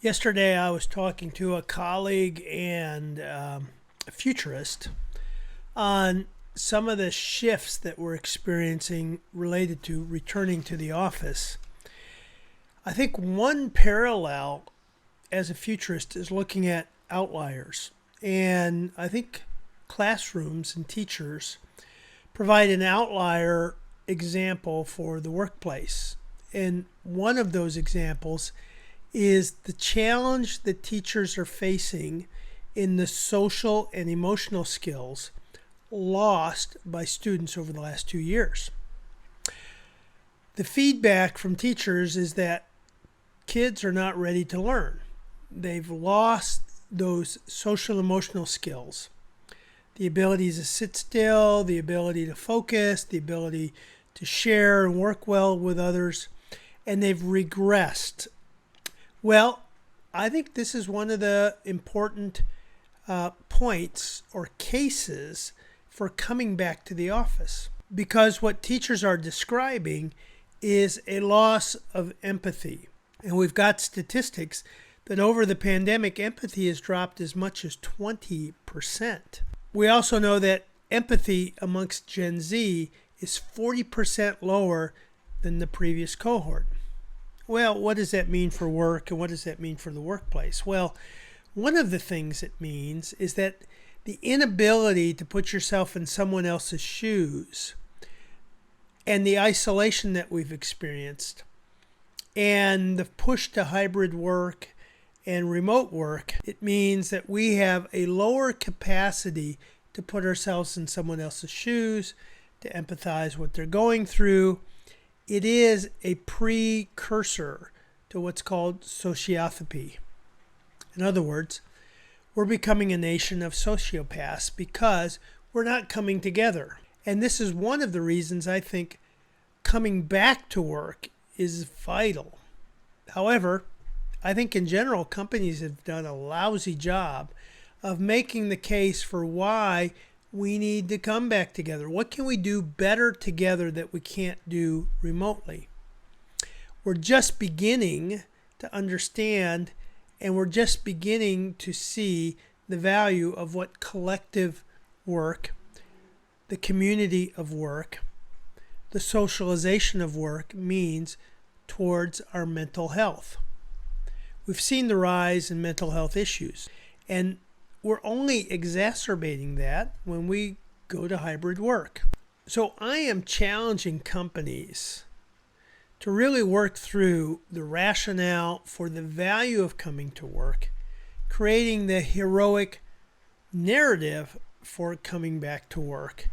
Yesterday, I was talking to a colleague and a futurist on some of the shifts that we're experiencing related to returning to the office. I think one parallel as a futurist is looking at outliers. And I think classrooms and teachers provide an outlier example for the workplace. And one of those examples is the challenge that teachers are facing in the social and emotional skills lost by students over the last 2 years. The feedback from teachers is that kids are not ready to learn. They've lost those social emotional skills. The ability to sit still, the ability to focus, the ability to share and work well with others, and they've regressed. Well, I think this is one of the important points or cases for coming back to the office, because what teachers are describing is a loss of empathy. And we've got statistics that over the pandemic, empathy has dropped as much as 20%. We also know that empathy amongst Gen Z is 40% lower than the previous cohort. Well, what does that mean for work and what does that mean for the workplace? Well, one of the things it means is that the inability to put yourself in someone else's shoes and the isolation that we've experienced and the push to hybrid work and remote work, it means that we have a lower capacity to put ourselves in someone else's shoes, to empathize what they're going through. It is a precursor to what's called sociopathy. In other words, we're becoming a nation of sociopaths because we're not coming together. And this is one of the reasons I think coming back to work is vital. However, I think in general, companies have done a lousy job of making the case for why we need to come back together. What can we do better together that we can't do remotely? We're just beginning to understand and we're just beginning to see the value of what collective work, the community of work, the socialization of work means towards our mental health. We've seen the rise in mental health issues, and we're only exacerbating that when we go to hybrid work. So I am challenging companies to really work through the rationale for the value of coming to work, creating the heroic narrative for coming back to work,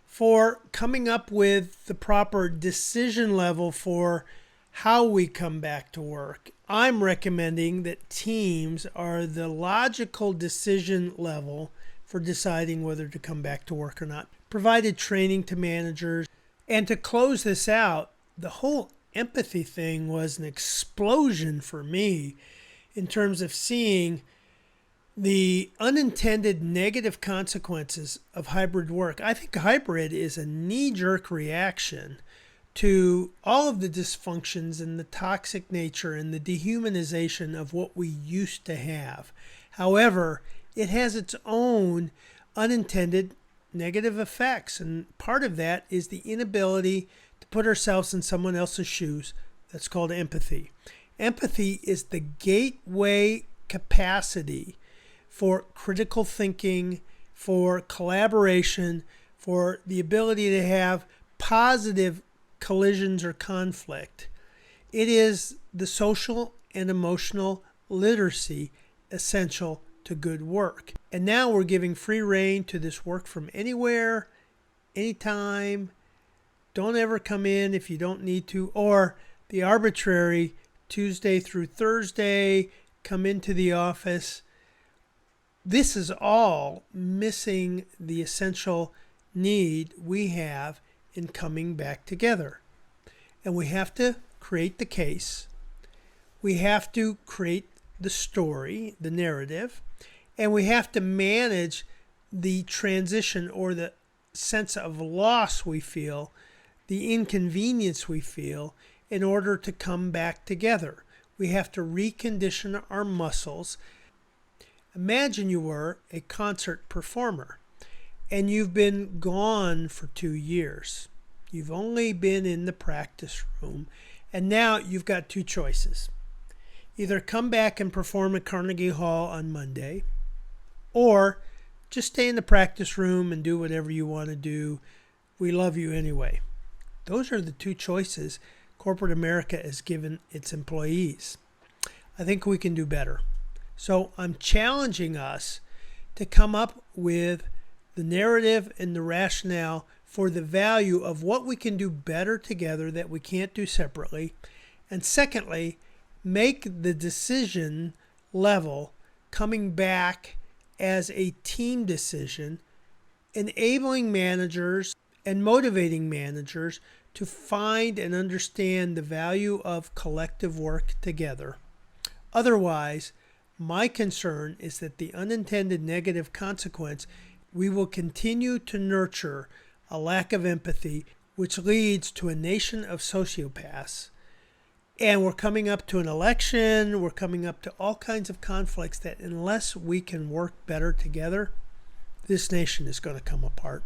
for coming up with the proper decision level for how we come back to work. I'm recommending that teams are the logical decision level for deciding whether to come back to work or not. Provided training to managers. And to close this out, the whole empathy thing was an explosion for me in terms of seeing the unintended negative consequences of hybrid work. I think hybrid is a knee-jerk reaction to all of the dysfunctions and the toxic nature and the dehumanization of what we used to have. However, it has its own unintended negative effects, and part of that is the inability to put ourselves in someone else's shoes. That's called empathy. Empathy is the gateway capacity for critical thinking, for collaboration, for the ability to have positive collisions or conflict. It is the social and emotional literacy essential to good work. And now we're giving free rein to this work from anywhere, anytime. Don't ever come in if you don't need to, or the arbitrary Tuesday through Thursday, come into the office. This is all missing the essential need we have in coming back together. And we have to create the case. We have to create the story, the narrative, and we have to manage the transition or the sense of loss we feel, the inconvenience we feel in order to come back together. We have to recondition our muscles. Imagine you were a concert performer and you've been gone for 2 years. You've only been in the practice room, and now you've got two choices. Either come back and perform at Carnegie Hall on Monday, or just stay in the practice room and do whatever you want to do. We love you anyway. Those are the two choices corporate America has given its employees. I think we can do better. So I'm challenging us to come up with the narrative and the rationale for the value of what we can do better together that we can't do separately. And secondly, make the decision level coming back as a team decision, enabling managers and motivating managers to find and understand the value of collective work together. Otherwise, my concern is that the unintended negative consequence, we will continue to nurture a lack of empathy, which leads to a nation of sociopaths. And we're coming up to an election, we're coming up to all kinds of conflicts that unless we can work better together, this nation is going to come apart.